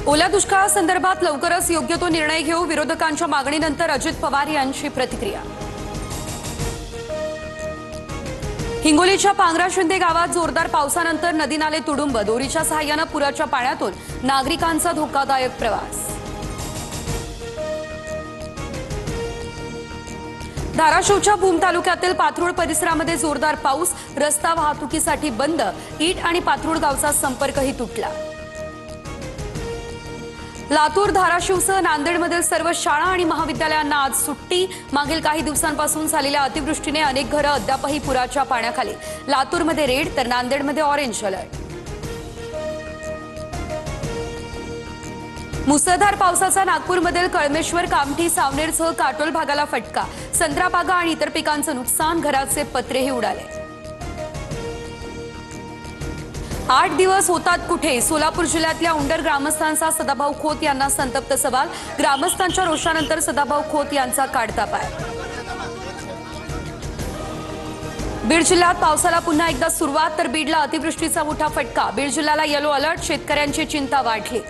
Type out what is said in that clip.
ओल्या दुष्काळासंदर्भात लवकरच योग्य तो निर्णय घेऊ, विरोधकांच्या मागणीनंतर अजित पवार यांची प्रतिक्रिया। हिंगोलीच्या पांगरा शिंदे गावात जोरदार पावसानंतर नदी नाले तुडुंब, दोरीच्या सहाय्याने पुराच्या पाण्यातून नागरिकांचा धोकादायक प्रवास। धाराशिवच्या भूम तालुक्यातील पाथरुड परिसरामध्ये जोरदार पाऊस, रस्ता वाहतुकीसाठी बंद, ईट आणि पाथरुड गावचा संपर्कही तुटला। लातूर, धाराशिवसह नांदेडमधील सर्व शाळा आणि महाविद्यालयांना आज सुट्टी। मागील काही दिवसांपासून झालेल्या अतिवृष्टीने अनेक घरं अद्यापही पुराच्या पाण्याखाली। लातूरमध्ये रेड तर नांदेडमध्ये ऑरेंज अलर्ट। मुसळधार पावसाचा नागपूरमधील कळमेश्वर, कामठी, सावनेरसह काटोल भागाला फटका। संत्रा बागा आणि इतर पिकांचं नुकसान, घराचे पत्रेही उडाले। 8 दिवस होतात कुठे? सोलापूर जिल्ह्यातल्या उंडर ग्रामस्थांचा सदाभाऊ खोत यांना संतप्त सवाल। ग्रामस्थांच्या रोषानंतर सदाभाऊ खोत यांचा काढता पाय। बीड जिल्ह्यात पावसाला पुन्हा एकदा सुरुवात तर बीडला अतिवृष्टीचा मोठा फटका। बीड जिल्ह्याला येलो अलर्ट, शेतकऱ्यांची चिंता वाढली।